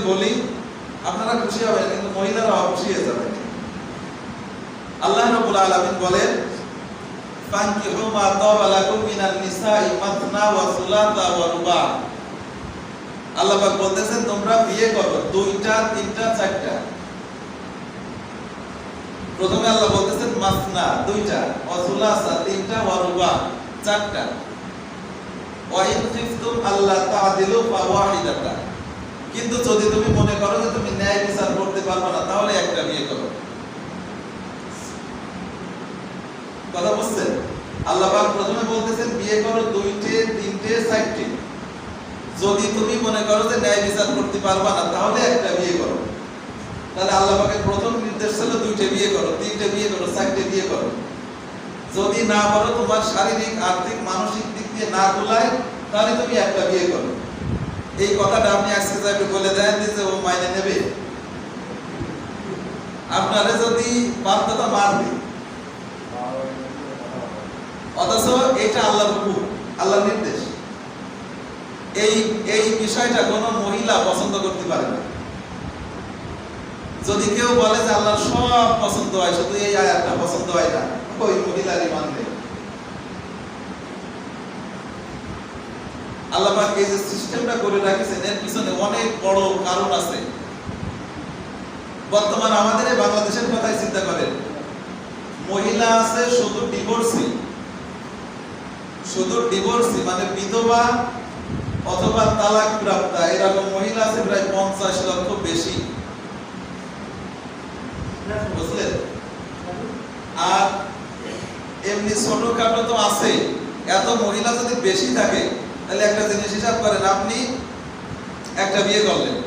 বলি আপনারা খুশি হবেন, কিন্তু মহিলারা খুশি হয়ে যাবেন। আল্লাহ রাব্বুল আলামিন বলেন, ফানকিহু মা তাবা লাকুম মিনান নিসাই মাসনা ওয়া সুলাসা ওয়া রুবা। আল্লাহ পাক বলতেছেন তোমরা বিয়ে করো দুইটা, তিনটা, চারটা। প্রথমে আল্লাহ বলতেছেন মাসনা দুইটা, ওয়া সুলাসা তিনটা, ওয়া রুবা চারটা। ওয়া ইন খিফতুম আল্লা তা'দিলু ফাওয়াহিদাতা। কিন্তু যদি তুমি মনে করো যে তুমি ন্যায় বিচার করতে পারবে না, তাহলে একটা বিয়ে করো। কথা বুঝছেন? আল্লাহ পাক প্রথমে বলতেছেন বিয়ে করো দুইটে, তিনটে, চারটে। যদি তুমি মনে করো যে ন্যায় বিচার করতে পারবা না, তাহলে একটা বিয়ে করো। তাহলে আল্লাহ পাকের প্রথম নির্দেশ ছিল দুইটে বিয়ে করো, তিনটে বিয়ে করো, চারটে বিয়ে করো। যদি না পারো, তোমার শারীরিক, আর্থিক, মানসিক দিক দিয়ে না কুলায়, তাহলে তুমি একটা বিয়ে করো। এই কথাটা আপনি আজকে যাকে বলে দেন যে ও মাইনে নেবে, আপনারে যদি বাধ্যতা মারবে। অথচ এটা আল্লাহর হুকুম, আল্লাহর নির্দেশ। এই বিষয়টা কোনো মহিলা পছন্দ করতে পারে না। যদি কেউ বলে যে আল্লাহর সব পছন্দ হয়, শুধু এই আয়াতটা পছন্দ হয় না, ওই মহিলারই মানবে। আল্লাহ পাক এই যে সিস্টেমটা করে রাখছেন, এর পিছনে অনেক বড় কারণ আছে। বর্তমান আমাদের এই বাংলাদেশের কথাই চিন্তা করেন, মহিলা আছে শুধু ডিভোর্সি, মানে বিধবা অথবা তালাক প্রাপ্তা, এরকম মহিলা আছে প্রায় 50 লক্ষ বেশি। বুঝলেন? আর এমনি ছোটখাটো তো আছে। এত মহিলা যদি বেশি থাকে, তাহলে একটা জিনিস হিসাব করেন, আপনি একটা বিয়ে করলেন,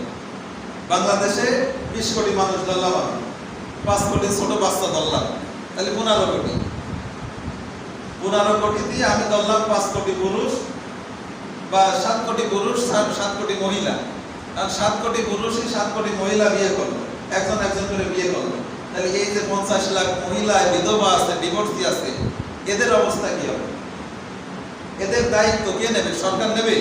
বাংলাদেশে 20 কোটি মানুষ ধরলাম, 5 কোটি ছোট বাচ্চা ধরলাম, তাহলে 15 কোটি। 15 কোটি দিয়ে আমি ধরলাম 5 কোটি পুরুষ বা 7 কোটি পুরুষ, 7 কোটি মহিলা। আর 7 কোটি পুরুষই 7 কোটি মহিলা বিয়ে করলো, একজন করে বিয়ে করলো। তাহলে এই যে 50 লাখ মহিলা বিধবা আছে, ডিভোর্সি আছে, এদের অবস্থা কি হবে? এদের দায়িত্ব কে নেবে? সরকার নেবে?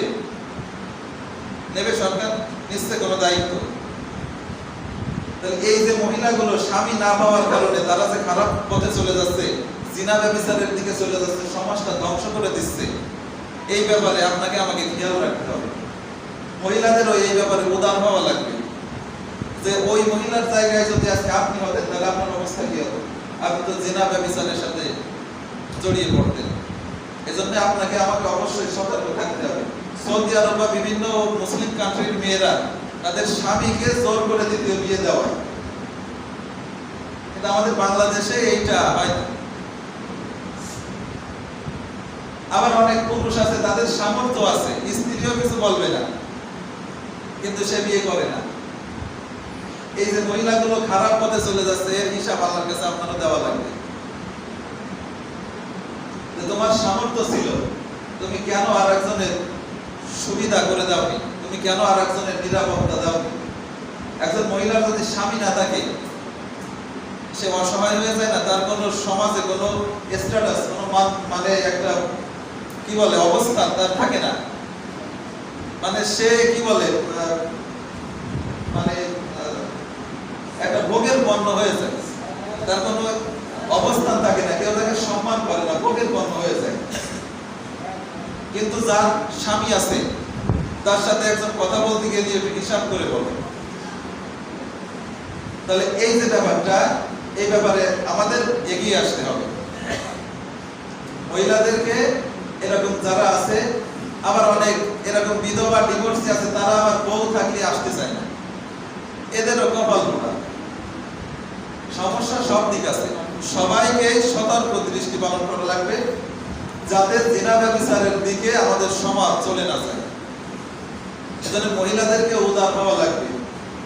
সরকার নিচ্ছে কোনো দায়িত্ব? তাহলে এই যে মহিলাগুলো স্বামী না পাওয়ার কারণে তারা যে খারাপ পথে চলে যাচ্ছে, জিনা ব্যভিচারের দিকে চলে যাচ্ছে, সমাজটা ধ্বংস করে দিচ্ছে, এই ব্যাপারে আপনাকে আমাকে খেয়াল রাখতে হবে। মহিলাদেরও এই ব্যাপারে উদার হওয়া লাগবে, যে ওই মহিলার জায়গায় যদি আজকে আপনি হতেন, তাহলে আপনার অবস্থা কি হতো? আপনি তো জিনা ব্যভিচারের সাথে জড়িয়ে পড়তেন। এজন্য আপনাকে আমাকে অবশ্যই সতর্ক থাকতে হবে। সৌদি আরব বা বিভিন্ন মুসলিম কান্ট্রির মেয়েরা তাদের স্বামীকে জোর করে দ্বিতীয় বিয়ে দেওয়া, কিন্তু আমাদের বাংলাদেশে এইটা হয় না। আবার অনেক পুরুষ আছে, তাদের সামর্থ্য আছে, স্ত্রীও কিছু বলবে না, কিন্তু সে বিয়ে করে না। এই যে মহিলাগুলো খারাপ পথে চলে যাচ্ছে, এর হিসাব আল্লাহর কাছে আপনারও দেওয়া লাগবে। তোমার সামর্থ্য ছিল, তুমি কেন আরেকজনের সুবিধা করে দাওনি? তুমি কেন আরেকজনের নিরাপত্তা দাওনি? একজন মহিলার যদি স্বামী না থাকে, সে অসহায় হয়ে যায় না? তার কোনো সমাজে কোনো স্ট্যাটাস, কোনো মানে একটা কি বলে অবস্থান তার থাকে না। মানে সে কি বলে, মানে একটা ভোগের পণ্য হয়ে যায়, তার কোনো অবস্থান থাকে না, কেউ তাকে সম্মান করে না, ভোগের পণ্য হয়ে যায়। কিন্তু যার স্বামী আছে, তার সাথে একজন কথা বলতে গেলে একটু হিসাব করে বলে। তাহলে এই যে ব্যাপারটা, এই ব্যাপারে আমাদের এগিয়ে আসতে হবে। মহিলাদেরকে এরকম যারা আছে, আবার অনেক এরকম বিধবা ডিভোর্সি আছে, তারা আবার বউ থাকলে আসতে চায় না, এদেরও কপাল পোড়া। সমস্যা সব দিক আছে। সবাইকে সতর্ক দৃষ্টি পালন করা লাগবে, যাতে জিনা ব্যভিচারের দিকে আমাদের সমাজ চলে না যায়। এজন্য মহিলাদেরকে উদার হওয়া লাগবে।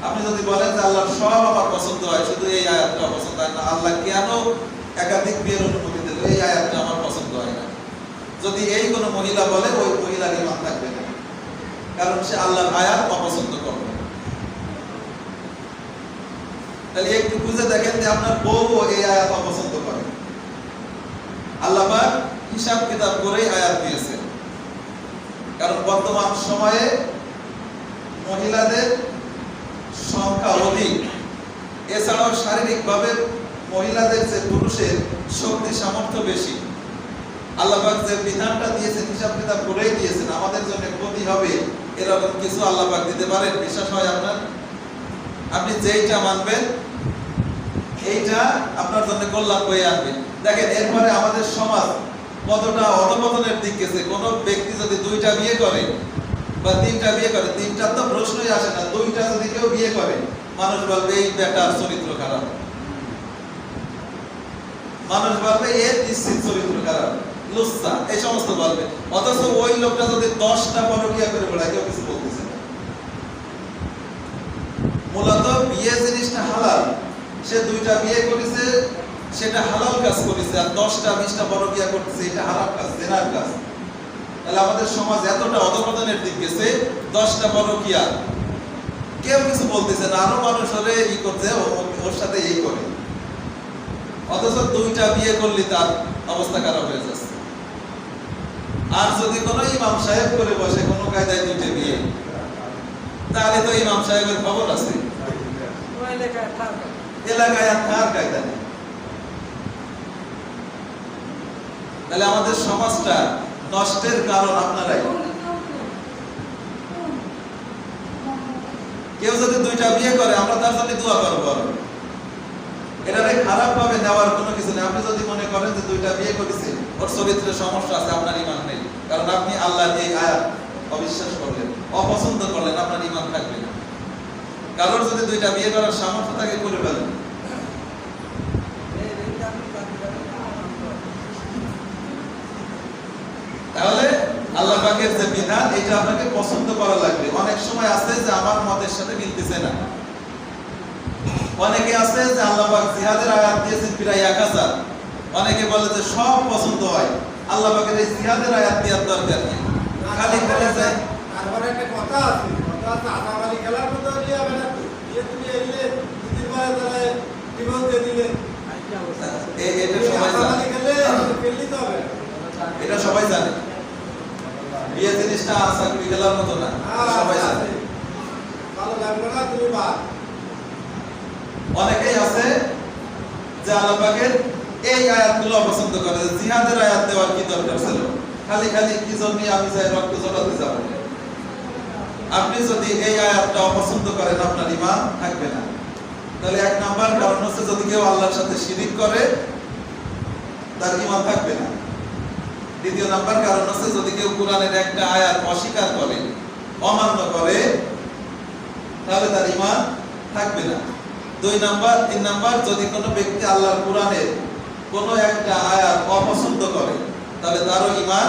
আপনি যদি বলেন যে আল্লাহর সব আমার পছন্দ হয়, শুধু এই আয়াতটা পছন্দ হয় না, আল্লাহ কেন একাধিক বিয়ের অনুমতি দিল, এই আয়াতটা আমার পছন্দ হয় না, যদি এই কোনো মহিলা বলে, ওই মহিলার ঈমান থাকবে না, কারণ সে আল্লাহর আয়াত অপছন্দ করবে। তাহলে একটু বুঝে দেখেন যে আপনার বউ এই আয়াত অপছন্দ করে। আল্লাহ পাক হিসাব কিতাব করেই আয়াত দিয়েছেন, কারণ বর্তমান সময়ে মহিলাদের এছাড়াও শারীরিকভাবে মহিলাদের চেয়ে পুরুষের শক্তি সামর্থ্য বেশি। আল্লাহ পাক যে বিধানটা দিয়েছেন হিসাব কিতাব করেই দিয়েছেন, আমাদের জন্য ক্ষতি হবে এরকম কিছু আল্লাহ পাক দিতে পারেন? বিশ্বাস হয় আপনার? আপনি যেইটা মানবেন এইটা আপনার জন্য কল্যাণ বয়ে আনবে। দেখেন এরপরে আমাদের সমাজ কতটা অধপতনের দিক গেছে। কোন ব্যক্তি যদি 2টা বিয়ে করে বা 3টা বিয়ে করে, 3টার তো প্রশ্নই আসে না, 2টা যদি কেউ বিয়ে করে মানুষ বলবে এই বেটার চরিত্র খারাপ, মানুষ বলবে এর নিশ্চিত চরিত্র খারাপ, লুচ্চা, এই সমস্ত বলবে। অথচ ওই লোকটা যদি 10টা পরকীয়া করে বেড়ায় কেউ কিছু বলতেছে না। মূলত বিয়ে জিনিসটা হালাল, সে 2টা বিয়ে করেছে সেটা হালাল কাজ করেছে, আর 10টা 20টা পরকীয়া করতেছে এটা হারাম কাজ, জেনার কাজ। তাহলে আমাদের সমাজ এতটা অধপতনের দিক গেছে, 10টা পরকীয়া কেউ কিছু বলতেছে না, আরো মানুষ হলে ই করছে ওর সাথে এই করে। অথচ 2টা বিয়ে করলে তার অবস্থা খারাপ হয়ে যাচ্ছে। আর যদি কোনো ইমাম সাহেব করে বসে কোনো কায়দায় 2টা বিয়ে, তাহলে তো ইমাম সাহেবের খবর আছে, এলাকায় আর কার কায়দা নেই। তাহলে আমাদের সমাজটা নষ্টের কারণ আপনারাই। কেউ যদি 2টা বিয়ে করে আমরা তার জন্য দোয়া করব, এটারে খারাপ ভাবে নেওয়ার কোনো কিছু নেই। আপনি যদি মনে করেন যে 2টা বিয়ে করেছে ওর চরিত্রের সমস্যা আছে, আপনার ঈমান নেই, কারণ আপনি আল্লাহর এই আয়াত অবিশ্বাস করলেন, অপছন্দ করলেন, আপনার ঈমান থাকবে না। কারোর যদি 2টা বিয়ে করার সামর্থ্য থাকে করে ফেলেন। তাহলে আল্লাহ পাকের যে বিধান এটা আপনাকে পছন্দ করা লাগবে। অনেক সময় আছে যে আমার মতের সাথে মিলতেছে না, অনেকে আছে যে আল্লাহ পাক জিহাদের আয়াত দিয়েছেন প্রায় 1000, অনেকে বলে যে সব পছন্দ হয়। আল্লাহ পাকের এই জিহাদের আয়াত দেওয়ার দরকার নেই, খালি করে যায়। তারপরে একটা কথা আছে আসামালি খেলার মতো হলে হবে না, তুমি এলে দুদিন পরে তাহলে ডিভোর্স দিয়ে দিলে এটা সবাই জানে, খেললি তো হবে, এটা সবাই জানে। বিয়ে জিনিসটা চাকরি খেলার মতো না, সবাই জানে। ভালো লাগলো না তুমি বাদ। অনেকেই আছে যে আল্লাহ পাকের এই আয়াতগুলো অপছন্দ করে, জিহাদের আয়াত দেওয়ার কি দরকার ছিল, খালি খালি কি জন্য আমি যাই রক্ত ঝরাতে যাব। আপনি যদি এই আয়াতটা অপছন্দ করেন আপনার ঈমান থাকবে না। তাহলে 1 নাম্বার কারণ হচ্ছে যদি কেউ আল্লাহর সাথে শিরিক করে তার ঈমান থাকবে না। 2 নাম্বার কারণ হচ্ছে যদি কেউ কোরআনের একটা আয়াত অস্বীকার করে, অমান্য করে, তাহলে তার ঈমান থাকবে না। 2 নাম্বার 3 নাম্বার যদি কোনো ব্যক্তি আল্লাহর কোরআনের কোনো একটা আয়াত অপছন্দ করে তাহলে তারও ঈমান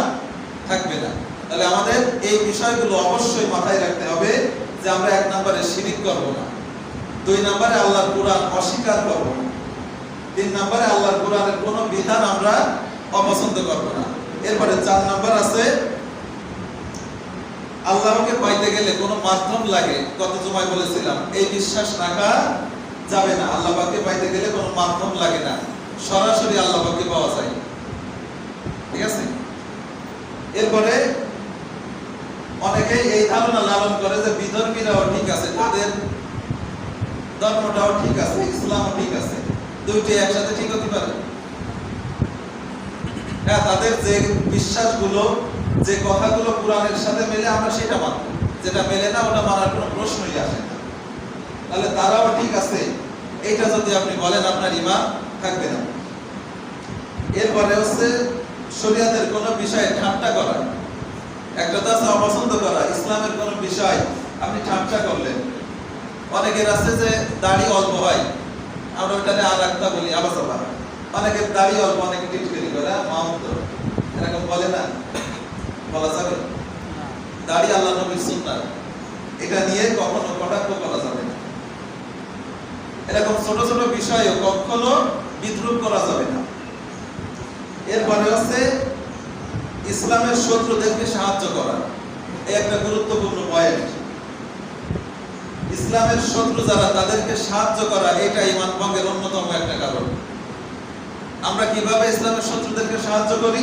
থাকবে না। তাহলে আমাদের এই বিষয়গুলো অবশ্যই মাথায় রাখতে হবে যে আমরা 1 নম্বরে শিরিক করব না, 2 নম্বরে আল্লাহর কোরআন অস্বীকার করব না, 3 নম্বরে আল্লাহর কোরআনের কোনো বিধান আমরা অপছন্দ করব না। এরপরে 4 নম্বর আছে আল্লাহকে পাইতে গেলে কোনো মাধ্যম লাগে। গত জুমায় বলেছিলাম এই বিশ্বাস রাখা যাবে না, আল্লাহ পাককে পাইতে গেলে কোনো মাধ্যম লাগে না, সরাসরি আল্লাহ পাককে পাওয়া যায়। ঠিক আছে? এরপরে অনেকেই এই ধারণা লালন করে যে বিধর্মীরাও ঠিক আছে, তাদের ধর্মটাও ঠিক আছে, ইসলামও ঠিক আছে, দুইটাই একসাথে ঠিক হতে পারে। হ্যাঁ, তাদের যে বিশ্বাসগুলো, যে কথাগুলো কোরআনের সাথে মেলে আমরা সেটা মানব, যেটা মেলে না ওটা মানার কোনো প্রশ্নই আসে না। তাহলে তারাও ঠিক আছে এইটা যদি আপনি বলেন আপনার ঈমান থাকবে না। এরপরে হচ্ছে শরীয়তের কোনো বিষয়ে ঠাট্টা করা। একটা তো আছে অপছন্দ করা, ইসলামের কোনো বিষয় আপনি ঠাট্টা করলেন। অনেকের আছে যে দাড়ি অল্প হয়, আমরা ওইটাতে আর একটা বলি আবাসাবা। অনেকের দাড়ি অল্প, অনেকে টিটকারি করে মাহমুদ, এরকম বলে না, বলা যাবে? দাড়ি আল্লাহ নবীর সুন্নাত, এটা নিয়ে কখনো কটাক্ষ করা যাবে না। এরকম ছোট ছোট বিষয়ও কখনো বিদ্রুপ করা যাবে না। এরপরে হচ্ছে ইসলামের শত্রুদেরকে সাহায্য করা, এই একটা গুরুত্বপূর্ণ পয়েন্ট। ইসলামের শত্রু যারা তাদেরকে সাহায্য করা এটা ঈমান ভঙ্গের অন্যতম একটা কারণ। আমরা কিভাবে ইসলামের শত্রুদেরকে সাহায্য করি?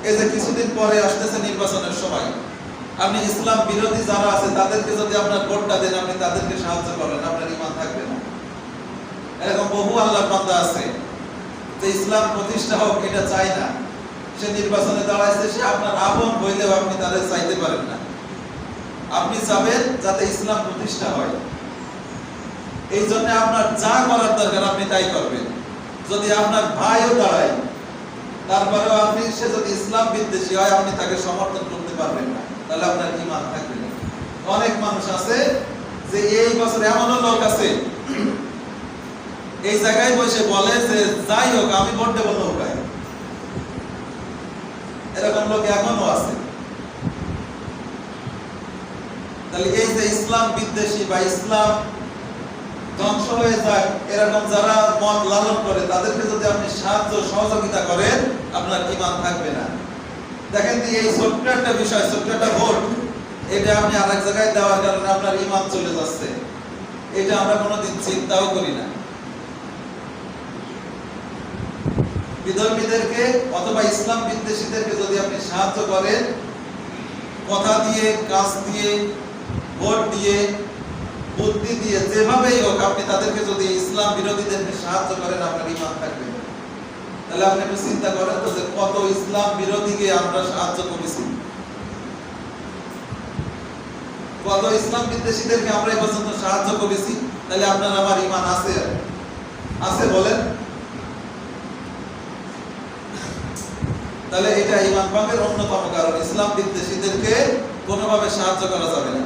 এই যে কিছুদিন পরে আসতেছে নির্বাচনের সময়, আপনি ইসলাম বিরোধী যারা আছে তাদেরকে যদি আপনার ভোটটা দেন, আপনি তাদেরকে সাহায্য করেন, আপনার ঈমান থাকবে না। বহু আল্লাহর বান্দা আছে যে ইসলাম প্রতিষ্ঠা হোক এটা চায় না, সে নির্বাচনে দাঁড়াইছে, সে আপনার আপন হইলেও আপনি তাদের চাইতে পারেন না। আপনি চাবেন যাতে ইসলাম প্রতিষ্ঠা হয়, এই জন্য আপনার যা করার দরকার আপনি তাই করবেন। যদি আপনার ভাইও দাঁড়ায়, তারপরেও আপনি, সে যদি ইসলাম বিদ্বেষী হয়, আপনি তাকে সমর্থন করতে পারবেন না, তাহলে আপনার ঈমান থাকবে না। অনেক মানুষ আছে যে এই বছর এমনও লোক আছে এই জায়গায় বসে বলে যে যাই হোক আমি ভোট দেবো নৌকায়, এরকম লোক এখনো আছে। তাহলে এই যে ইসলাম বিদ্বেষী বা ইসলাম ধ্বংস হয়ে যায় এরকম যারা মত লালন করে, তাদেরকে যদি আপনি সাহায্য সহযোগিতা করেন, আপনার ঈমান থাকবে না। দেখেন এই ছোট্ট একটা বিষয়, ছোট্ট একটা ভোট, এটা আপনি আরেক জায়গায় দেওয়ার কারণে আপনার ঈমান চলে যাচ্ছে, এটা আমরা কোনোদিন চিন্তাও করি না। বিধর্মীদেরকে অথবা ইসলাম বিদ্বেষীদেরকে যদি আপনি সাহায্য করেন, কথা দিয়ে, কাজ দিয়ে, ভোট দিয়ে, বুদ্ধি দিয়ে, যেভাবেই হোক আপনি তাদেরকে যদি ইসলাম বিরোধীদেরকে সাহায্য করেন, আপনার ঈমান থাকবে। তাহলে আপনি একটু চিন্তা করেন তো যে কত ইসলাম বিরোধীকে আমরা সাহায্য করেছি, কত ইসলাম বিদ্বেষীদেরকে আমরা এই পর্যন্ত সাহায্য করেছি। তাহলে আপনার আমার ঈমান আছে, আছে বলেন? তাহলে এটা ঈমান ভঙ্গের অন্যতম কারণ, ইসলাম বিদ্বেষীদেরকে কোনোভাবে সাহায্য করা যাবে না।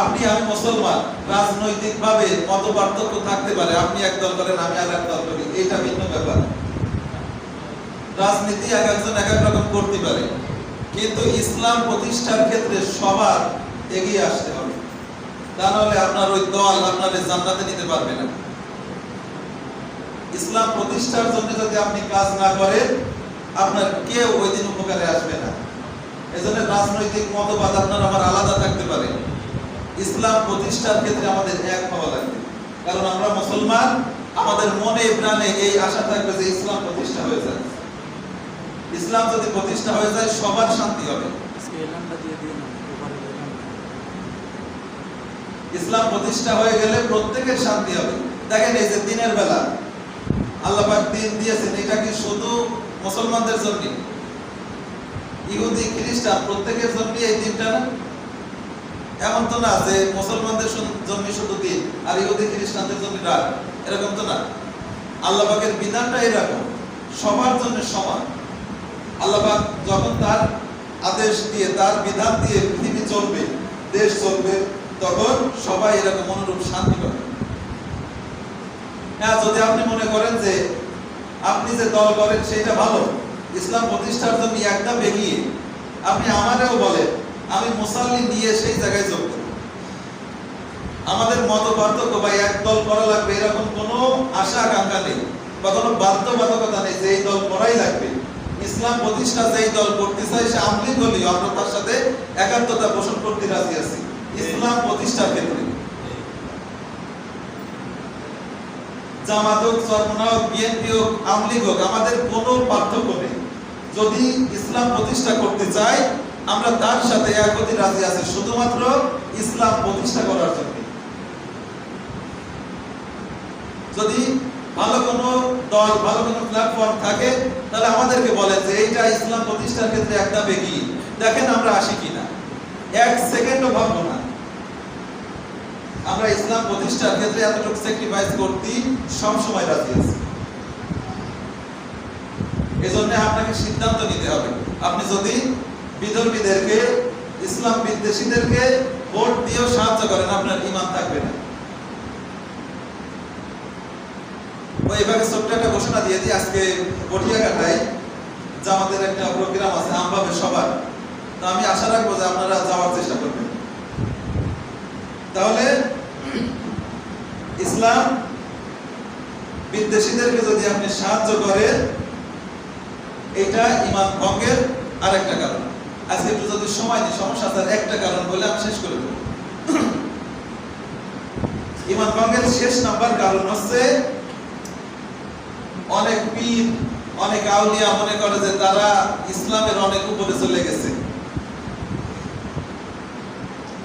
আপনি, আমি মুসলমান, রাজনৈতিকভাবে মত পার্থক্য থাকতে পারে, আপনি এক দল করেন, আমি আর এক দল করি, এটা ভিন্ন ব্যাপার। রাজনীতি এক একজন এক এক রকম করতে পারে, কিন্তু ইসলাম প্রতিষ্ঠার ক্ষেত্রে সবার এগিয়ে আসতে হবে, তা নাহলে আপনার ওই দল আপনার জান্নাতে নিতে পারবে না। ইসলাম প্রতিষ্ঠার জন্য যদি আপনি কাজ না করেন, আপনার কেউ ওই দিন উপকারে আসবে না। এজন্য রাজনৈতিক মতবাদ আপনার আমার আলাদা থাকতে পারে, ইসলাম প্রতিষ্ঠার ক্ষেত্রে আমাদের এক হওয়া লাগবে। কারণ আমরা মুসলমান, আমাদের মনে প্রাণে এই আশা থাকবে যে ইসলাম প্রতিষ্ঠা হয়ে যায়। ইসলাম যদি প্রতিষ্ঠা হয়ে যায়, সবার শান্তি হবে। ইসলাম প্রতিষ্ঠা হয়ে গেলে প্রত্যেকের শান্তি হবে। দেখেন এই যে দিনের বেলা আল্লাহ পাক দিন দিয়েছেন, এটা কি শুধু মুসলমানদের জন্য? ইহুদি খ্রিস্টান প্রত্যেকের জন্য এই দিনটা না? এমন তো না যে মুসলমানদের জন্য শুধু দিন আর ইহুদি খ্রিস্টানদের জন্য রাত, এরকম তো না। আল্লাহ পাকের বিধানটা এরকম, সবার জন্য সমান। আল্লাহ পাক যখন তার আদেশ দিয়ে, তার বিধান দিয়ে পৃথিবী চলবে, দেশ চলবে, তখন সবাই এরকম অনুরূপ শান্তি পাবে। হ্যাঁ, যদি আপনি মনে করেন যে আপনি যে দল করেন সেটা ভালো, ইসলাম প্রতিষ্ঠার জন্য একদম এগিয়ে, আপনি আমারেও বলেন আমি মুসাল্লি নিয়ে সেই জায়গায় যোগ দেব, আমাদের মত পার্থক্য বা এক দল করা লাগবে এরকম কোনো আশা আকাঙ্ক্ষা নেই বা কোনো বাধ্যবাধকতা নেই যে এই দল করাই লাগবে। ইসলাম প্রতিষ্ঠা যেই দল করতে চাই, সে আমলি হলেও আমরা তার সাথে একাত্মতা পোষণ করতে রাজি আছি ইসলাম প্রতিষ্ঠার ক্ষেত্রে। জামাত হোক, চরমোনা হোক, বিএনপি হোক, আমলি হোক, আমাদের কোনো পার্থক্য নেই। যদি ইসলাম প্রতিষ্ঠা করতে চাই, আমরা তার সাথে এক হতে রাজি আছি, শুধুমাত্র ইসলাম প্রতিষ্ঠা করার জন্য। যদি ভালো কোনো দল, ভালো কোনো প্ল্যাটফর্ম থাকে, তাহলে আমাদেরকে বলেন যে এইটা ইসলাম প্রতিষ্ঠার ক্ষেত্রে একদম এগিয়ে, দেখেন আমরা আসি কিনা। এক সেকেন্ডও ভাববো না, আমরা ইসলাম প্রতিষ্ঠার ক্ষেত্রে এতটুকু স্যাক্রিফাইস করতে সব সময় রাজি আছি। এজন্য আপনাকে সিদ্ধান্ত নিতে হবে। আপনি যদি বিধর্মীদেরকে, ইসলাম বিদ্বেষীদেরকে ভোট দিয়েও সাহায্য করেন, আপনার ঈমান থাকবে না। এভাবে ছোট্ট একটা ঘোষণা দিয়ে দিই, আজকে গঠিয়াঘাটায় জামাতের একটা প্রোগ্রাম আছে আমভাবে সবার, তো আমি আশা রাখবো যে আপনারা যাওয়ার চেষ্টা করবেন। তাহলে ইসলাম বিদ্বেষীদেরকে যদি আপনি সাহায্য করেন, এটা ঈমান ভঙ্গের আরেকটা কারণ। আজকে একটু যদি সময় দিই, সমস্যা তার একটা কারণ বলে আমি শেষ করে দেব। ঈমান ভঙ্গের শেষ নাম্বার কারণ হচ্ছে অনেক পীর, অনেক আউলিয়া মনে করে যে তারা ইসলামের অনেক উপরে চলে গেছে,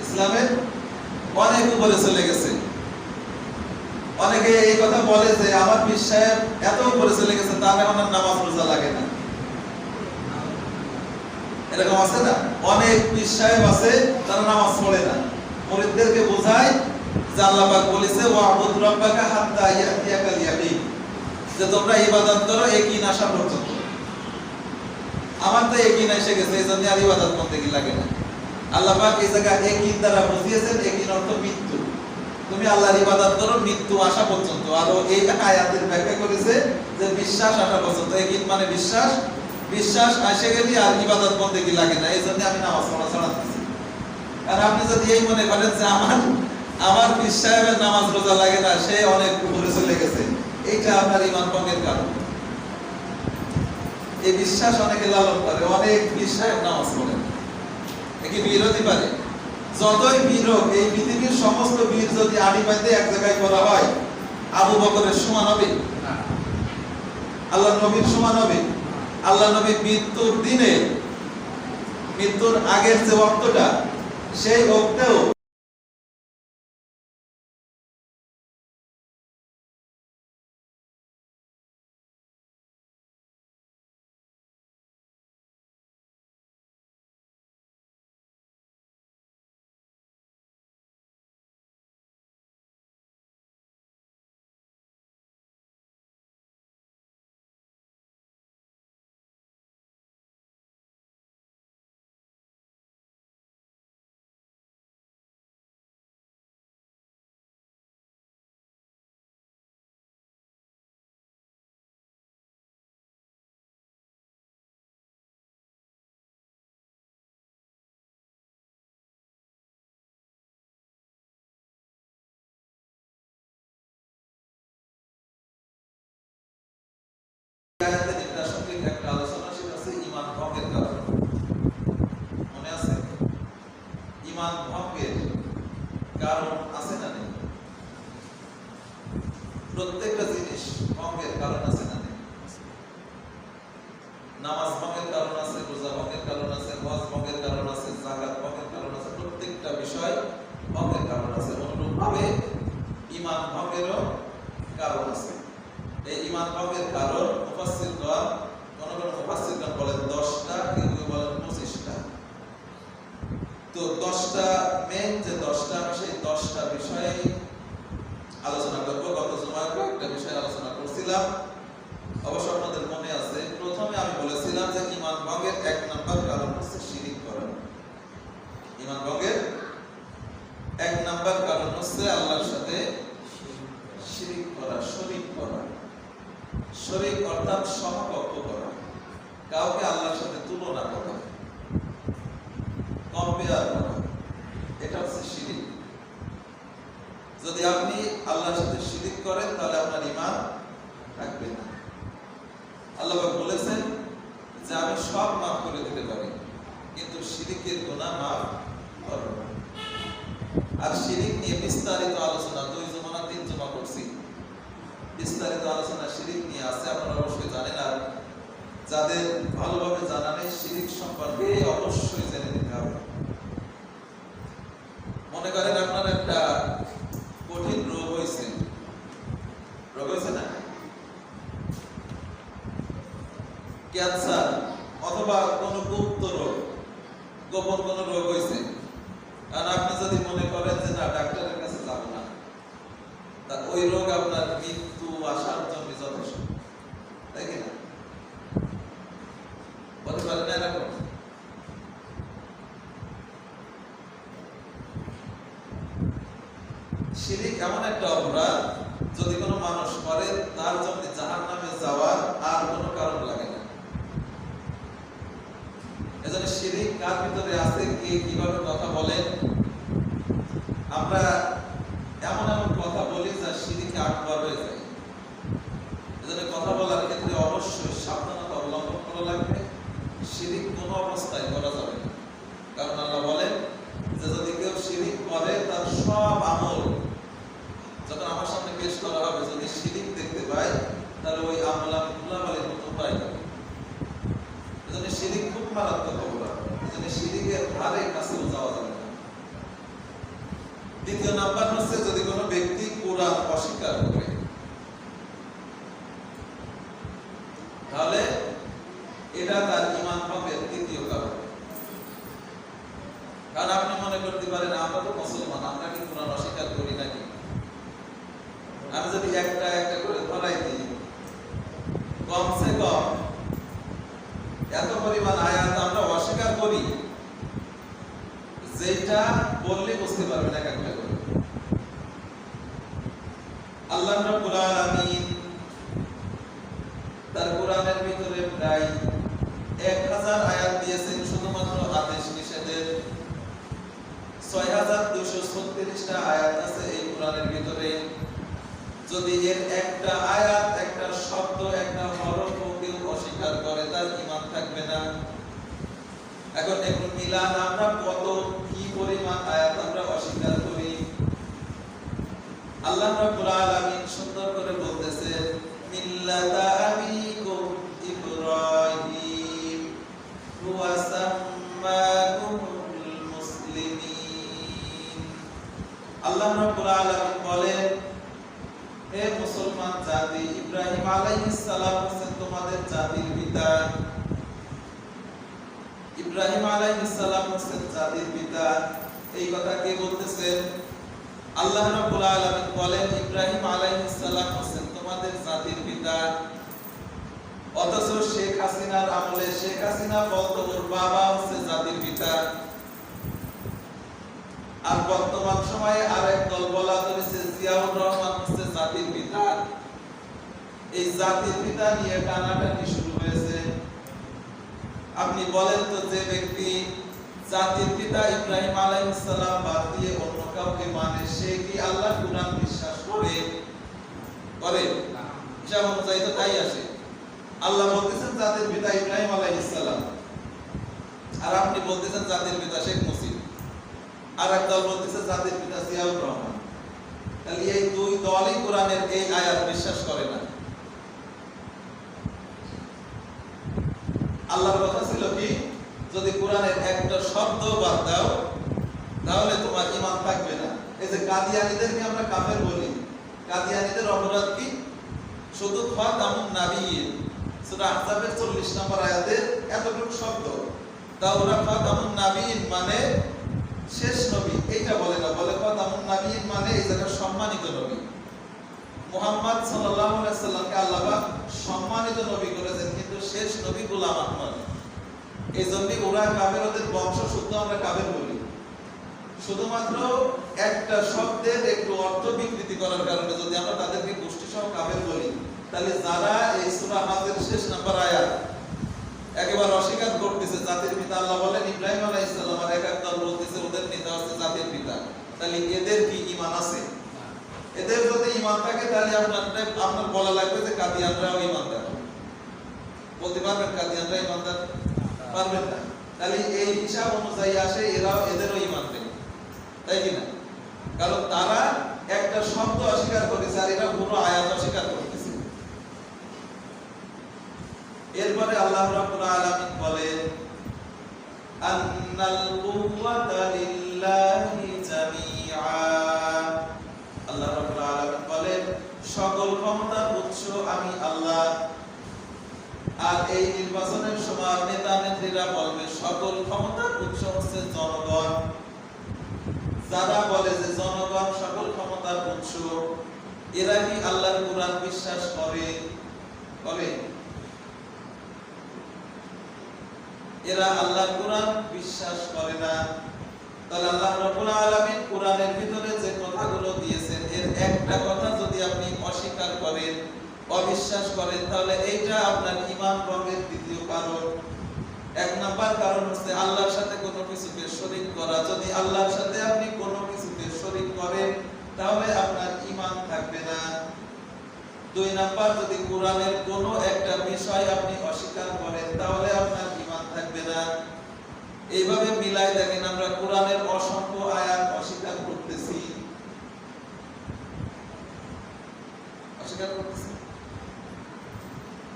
ইসলামের অনেক উপরে চলে গেছে। অনেকে এই কথা বলে যে আমার পীর সাহেব এত উপরে চলে গেছে, তার এখন আর নামাজ রোজা লাগে না। এরকম আছে না, অনেক পীর সাহেব আছে তারা নামাজ পড়ে না। মুরিদদেরকে বোঝায় যে আল্লাহ পাক বলেছে ওয়াবুদ রাব্বাকা হাত্তা ইয়াতিয়াকাল ইয়াকিন, যে তোমরা ইবাদত করো ইয়াকিন আসা পর্যন্ত। আমার তো ইয়াকিন এসে গেছে, এই জন্য আর ইবাদত করতে কি লাগে না। আল্লাহ পাক এই জায়গা ইয়াকিন দ্বারা বুঝিয়েছেন, ইয়াকিন অর্থ মৃত্যু। তুমি আল্লাহর ইবাদত করো মৃত্যু আসা পর্যন্ত। আর এই আয়াতের ব্যাখ্যা করেছে যে বিশ্বাস আসা পর্যন্ত। ইয়াকিন মানে বিশ্বাস, বিশ্বাস আসে গেলে আর ইবাদত করতে কি লাগে না। এই জন্য আমি নামাজ পড়া ছাড়া দিচ্ছি। আর আপনি যদি এই মনে করেন যে আমার পীর সাহেবের নামাজ রোজা লাগে না, সে অনেক উপরে চলে গেছে, এইটা আপনার ঈমান ভঙ্গের কারণ। এই বিশ্বাস অনেকে লালন করে, অনেক পীর সাহেব নামাজ পড়ে, একে বিরোধী পারে। যতই বীর হোক, এই পৃথিবীর সমস্ত বীর যদি আড়ি পাইতে এক জায়গায় করা হয়, আবু বকরের সমান হবে? আল্লাহ নবীর সমান হবে? আল্লাহ নবী মৃত্যুর দিনে, মৃত্যুর আগের যে ওয়াক্তটা, সেই ওয়াক্তেও আয়াতের নির্দেশকের একটা আলোচনা, সেটা হচ্ছে ঈমান ভঙ্গের কারণ। মনে আছে? ঈমান ভঙ্গের কারণ আছে না নেই? প্রত্যেকটা জিনিস ভঙ্গের কারণ আছে না নেই? নামাজ ভঙ্গের কারণ আছে, রোজা ভঙ্গের কারণ আছে, হজ ভঙ্গের কারণ আছে, যাকাত ভঙ্গের কারণ আছে, প্রত্যেকটা বিষয় ভঙ্গের কারণ আছে। অনুরূপভাবে ঈমান ভঙ্গেরও কারণ আছে। এই ঈমান ভঙ্গের কারণ মুফাসসিরগণ, কোন মুফাসসিরগণ বলেন 10টা, কেউ কেউ বলেন 25টা। তো 10টা মেন যে 10টা, আমি সেই 10টা বিষয়ে আলোচনা করব। গত জুমায় কয়েকটা বিষয় আলোচনা করছিলাম, অবশ্য আপনাদের মনে আছে। প্রথমে আমি বলেছিলাম যে ঈমান ভঙ্গের 1 নাম্বার কারণ হচ্ছে শিরিক করা। ঈমান ভঙ্গের 1 নাম্বার কারণ হচ্ছে আল্লাহর সাথে শিরিক করা, শরীক করা। শরীক অর্থাৎ সমকক্ষ করা, কাউকে আল্লাহর সাথে তুলনা করা, কম্পেয়ার করা, এটা হচ্ছে শিরিক। যদি আপনি আল্লাহর সাথে শিরিক করেন, তাহলে আপনার ঈমান থাকবে না। আল্লাহ পাক বলেছেন যে আমি সব মাফ করে দিতে পারি, কিন্তু শিরিকের গুনাহ মাফ করব না। আর শিরিক নিয়ে বিস্তারিত আলোচনা 2 জুমা না 3 জুমা করছি। বিস্তারিত আলোচনা শিরিক নিয়ে আছে, আপনারা অবশ্যই জানেন। আর যাদের ভালোভাবে জানা নেই শিরিক সম্পর্কে, অবশ্যই জেনে নিতে হবে। মনে করেন আপনার একটা কঠিন রোগ হয়েছে, রোগ হয়েছে না, ক্যান্সার অথবা কোনো গুপ্ত রোগ, গোপন কোনো রোগ হয়েছে। আর আপনি যদি মনে করেন যে না, ডাক্তারের কাছে যাব না, তা ওই রোগ আপনার মৃত্যু আসার জন্য যথেষ্ট, তাই কি না? বলতে পারেন না এরকম? শিরিক এমন একটা অপরাধ, যদি কোনো মানুষ করে, তার জন্য জাহান্নামে যাওয়ার আর কোনো কারণ লাগে না। এজন্য শিরিক কার ভিতরে আছে, কে কিভাবে কথা বলেন, আমরা এমন এমন কথা বলি যা শিরিকে আকবার হয়ে যায়। এজন্য কথা বলার ক্ষেত্রে অবশ্যই সাবধানতা অবলম্বন করা লাগবে। শিরিক কোনো অবস্থায় করা যাবে না, কারণ আল্লাহ বলেন যে যদি কেউ শিরিক করে, তার সব আমল যখন আমার সামনে পেশ করা হবে, যদি শিরিক দেখতে পাই, তাহলে ওই আমল আমি ধুলাবালির মতো পাই যাবে। এজন্য শিরিক খুব মারাত্মক অপরাধ, এজন্য শিরিকের ধারে কাছেও যাওয়া যাবে না। দ্বিতীয় অস্বীকার করবে, তাহলে এটা তার ঈমান ভঙ্গের তৃতীয় কারণ। কারণ আপনি মনে করতে পারেন আমরা তো মুসলমান, আমরা কি কোরআন অস্বীকার করি নাকি? আমি যদি একটা একটা করে ধরাই দিই, কমসে কম এত পরিমাণ আয়াত আমরা অস্বীকার করি যেটা বললে বুঝতে পারবেন এক একটা করে। আল্লাহ রাব্বুল আলামিন তার কোরআনের ভিতরে প্রায় 1000 আয়াত দিয়েছেন শুধুমাত্র আদেশ নিষেধের। 6236টা আয়াত আছে এই কোরআনের ভিতরে। যদি এর একটা আয়াত, একটা শব্দ, একটা হরফ কেউ অস্বীকার করে তার ঈমান থাকবে না। এখন একটু মিলান, আমরা কত কি পরিমাণ আয়াত আমরা অস্বীকার করি। আল্লাহ রাব্বুল আলামিন সুন্দর করে বলতেছেন, মিল্লাতা আবিকুম ইব্রাহিম হুয়া সাম্মাকুমুল মুসলিমিন। আল্লাহ রাব্বুল আলামিন বলেন, হে মুসলমান জাতি, ইব্রাহিম আলাইহিস সালাম হচ্ছেন তোমাদের জাতির পিতা। ইব্রাহিম আলাইহিস সালাম হচ্ছেন জাতির পিতা। এই কথা কে বলতেছেন? আল্লাহ রাব্বুল আলামিন বলেন ইব্রাহিম আলাইহিস সালাম হচ্ছেন তোমাদের জাতির পিতা। অথচ শেখ হাসিনার আমলে শেখ হাসিনা বলতো ওর বাবা হচ্ছে জাতির পিতা। আর বর্তমান সময়ে আরেক দল বলা হচ্ছে জিয়াউর রহমান হচ্ছে জাতির পিতা। এই জাতির পিতা নিয়ে টানাটানি শুরু হয়েছে। আপনি বলেন তো, যে ব্যক্তি জাতির পিতা ইব্রাহিম আলাইহিস সালাম বাদ দিয়ে অন্য কাউকে মানে, সে কি আল্লাহর কুরআন বিশ্বাস করে? হিসাব অনুযায়ী তো তাই আসে। আল্লাহ বলতেছেন জাতির পিতা ইব্রাহিম আলাইহিস সালাম, আর আপনি বলতেছেন জাতির পিতা শেখ মুজিব, আর এক দল বলতেছে জাতির পিতা জিয়াউর রহমান। তাহলে এই দুই দলই কোরআনের এই আয়াত বিশ্বাস করে না। আল্লাহর কথা ছিল কি, যদি কোরআনের একটা শব্দ বাদ দাও তাহলে তোমার ঈমান থাকবে না। এই যে কাদিয়ানীদেরকে আমরা কাফের বলি, কাদিয়ানীদের অপরাধ কি? শুধু খাতামুন নাবিয়্যিন, সূরা আহজাবের 40 নম্বর আয়াতে এতটুকু শব্দ, তা ওরা খাতামুন নাবিয়্যিন মানে শেষ নবী এইটা বলে না, বলে খাতামুন নাবিয়্যিন মানে এই জায়গায় সম্মানিত নবী। মুহাম্মদ সাল্লাল্লাহু আলাইহি সাল্লামকে আল্লাহ পাক সম্মানিত নবী করেছেন, কিন্তু শেষ নবী গোলাম আহমদ। এইজন্যই ওরা কাফের, ওদের বংশ শুদ্ধ আমরা কাফের বলি। শুধুমাত্র একটা শব্দের একটু অর্থ বিকৃতি করার কারণে যদি আমরা তাদেরকে গোষ্ঠী সহ কাফের বলি, তাহলে যারা এই সূরা হাজের শেষ নাম্বার আয়াত একেবারে অস্বীকার করতেছে জাতির পিতা, আল্লাহ বলেন ইব্রাহিম আলাইহিস সালাম, আর এক দল বলতেছে ওদের পিতা হচ্ছে জাতির পিতা, তাহলে এদের কি ঈমান আছে? এদের যদি ঈমান থাকে তাহলে আপনার বলা লাগবে যে কাদিয়ানরাও ঈমানদার। বলতে পারবেন কাদিয়ানরা ঈমানদার? পারবেন না। তাহলে এই হিসাব অনুযায়ী আসে এরাও এদেরও ঈমান নেই, তাই কি না? কারণ তারা একটা শব্দ অস্বীকার করেছে আর এরা পুরো আয়াত অস্বীকার করতেছে। এরপরে আল্লাহ রাব্বুল আলামিন বলেন, আন্নাল কুওয়াতা লিল্লাহি জামিআ। আল্লাহ রাব্বুল আলামিন বলেন সকল ক্ষমতার উৎস আমি আল্লাহ। আর এই নির্বাচনের সময় নেতা নেত্রীরা বলবে সকল ক্ষমতার উৎস হচ্ছে জনগণ। যারা বলে যে জনগণ সকল ক্ষমতার উৎস, এরা কি আল্লাহর কুরআন বিশ্বাস করে? এরা আল্লাহর কুরআন বিশ্বাস করে না। তাহলে আল্লাহ রাব্বুল আলামিন কুরআনের ভিতরে যে কথাগুলো দিয়েছেন এর একটা কথা যদি আপনি অস্বীকার করেন, অবিশ্বাস করেন, তাহলে এইটা আপনার ঈমান ভঙ্গের দ্বিতীয় কারণ। এক নাম্বার কারণ হচ্ছে আল্লাহর সাথে কোনো কিছুকে শরীক করা। যদি আল্লাহর সাথে আপনি কোনো কিছুকে শরীক করেন তাহলে আপনার ঈমান থাকবে না। দুই নাম্বার, যদি কোরআনের কোনো একটা বিষয় আপনি অস্বীকার করেন তাহলে আপনার ঈমান থাকবে না। এইভাবে মিলাই দেখেন, আমরা কোরআনের অসংখ্য আয়াত অস্বীকার করতেছি।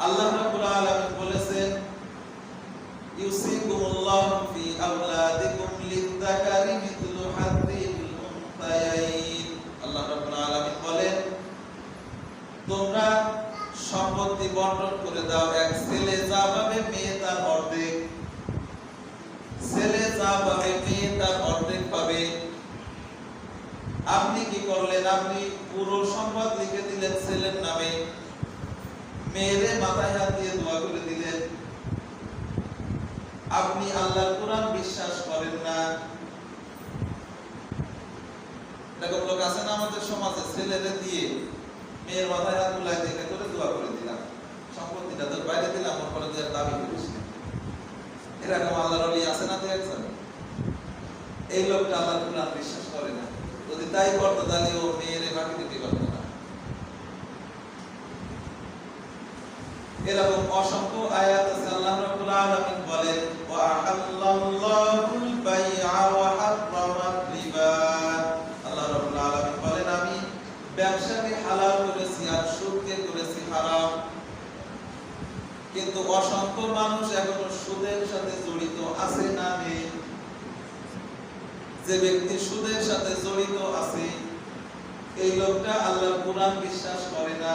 আল্লাহ রাব্বুল আলামিন বলেছেন, ইউসিকুমুল্লাহু ফি আওলাদিকুম লিয-যাকারি মিথলু হাযযিল উনসায়াইন। আল্লাহ রাব্বুল আলামিন বলেন সম্পত্তি বন্টন করে দাও, এক ছেলে যা পাবে মেয়ে তার অর্ধেক, ছেলে যা পাবে মেয়ে তার অর্ধেক পাবে। আপনি কি করলেন? আপনি পুরো সম্পদ লিখে দিলেন ছেলের নামে, মেয়েরে মাথায় হাত দিয়ে দোয়া করে দিলেন। আপনি আল্লাহর কোরআন বিশ্বাস করেন না। এরকম লোক আছে না আমাদের সমাজে, ছেলেরে দিয়ে মেয়ের মাথায় হাত বুলাই দেখে করে দোয়া করে দিলাম, সম্পত্তিটা তোর বাইরে দিলাম, ওর পরে যে দাবি করিস না। এরকম আল্লাহর ওলি আছে না? তো একজন এই লোকটা আল্লাহর কোরআন বিশ্বাস করে না। যদি তাই করতো তাহলে ও মেয়েরে বাকি দিতে পারতো না। এরকম অসংখ্য আয়াত আছে। আল্লাহ রাব্বুল আলামিন বলেন, ওয়া আহাল্লাল্লাহুল বাইআ ওয়া হারামার রিবা। আল্লাহ রাব্বুল আলামিন বলেন, আমি ব্যবসাকে হালাল করেছি আর সুদকে করেছি হারাম। কিন্তু অসংখ্য মানুষ এখনো সুদের সাথে জড়িত আছে না নেই? যে ব্যক্তি সুদের সাথে জড়িত আছে এই লোকটা আল্লাহর কোরআন বিশ্বাস করে না।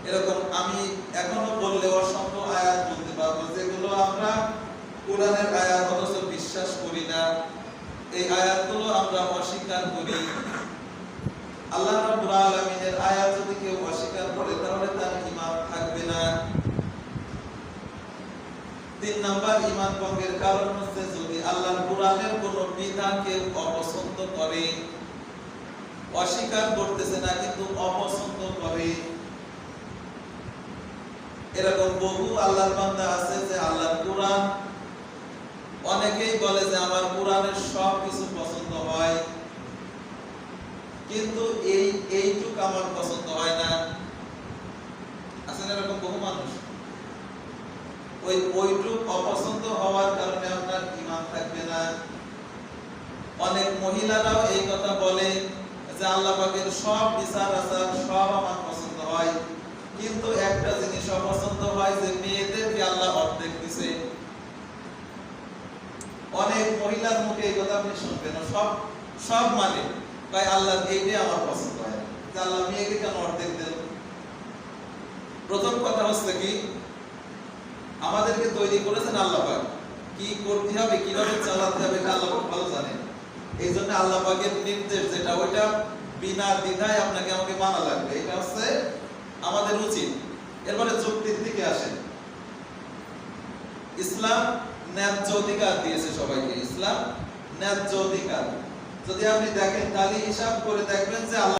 এরকম আমি এখনো বললে অসংখ্য আয়াত বলতে পারবো যেগুলো আমরা কোরআনের আয়াত অথচ বিশ্বাস করি না। এই আয়াতগুলো আমরা অস্বীকার করি। আল্লাহ রাব্বুল আলামিনের আয়াত যদি কেউ অস্বীকার করে তাহলে তার ঈমান থাকবে না। 3 নাম্বার ঈমান ভঙ্গের কারণ হচ্ছে যদি আল্লাহর কোরআনের কোন বিধান কেউ অপছন্দ করে, অস্বীকার করতেছে না কিন্তু অপছন্দ করে। এরকম বহু আল্লাহর বান্দা আছে যে আল্লাহর কোরআন, অনেকেই বলে যে আমার কোরআনের সব কিছু পছন্দ হয় কিন্তু এইটুক আমার পছন্দ হয় না। আছেন এরকম বহু মানুষ, ওইটুক অপছন্দ হওয়ার কারণে আপনার ঈমান থাকবে না। অনেক মহিলারাও এই কথা বলে যে আল্লাহ পাকের সব বিচার আচার সব আমার পছন্দ হয় কিন্তু একটা জিনিস অপছন্দ হয় যে মেয়েদেরকে আল্লাহ অর্ধেক দিয়েছে। অনেক মহিলার মুখে এই কথা আপনি শুনবেন, সব মানে ভাই আল্লাহ এইটাই আমার পছন্দ হয় না, যে আল্লাহ মেয়েকে কেন অর্ধেক দেন। প্রথম কথা হচ্ছে কি, আমাদেরকে তৈরি করেছেন আল্লাহ পাক, কি করতে হবে কিভাবে চালাতে হবে এটা আল্লাহ পাক ভালো জানেন। এই জন্য আল্লাহ পাকের নির্দেশ যেটা ওইটা বিনা দ্বিধায় আপনাকে আমাকে মানা লাগবে, এটা হচ্ছে আমাদের উচিত। এরপরে যুক্তির দিকে আসেন। ইসলাম ন্যায্য অধিকার দিয়েছে সবাইকে, ইসলাম ন্যায্য অধিকার। যদি আপনি দেখেন তাহলে হিসাব করে দেখবেন যে আল্লাহ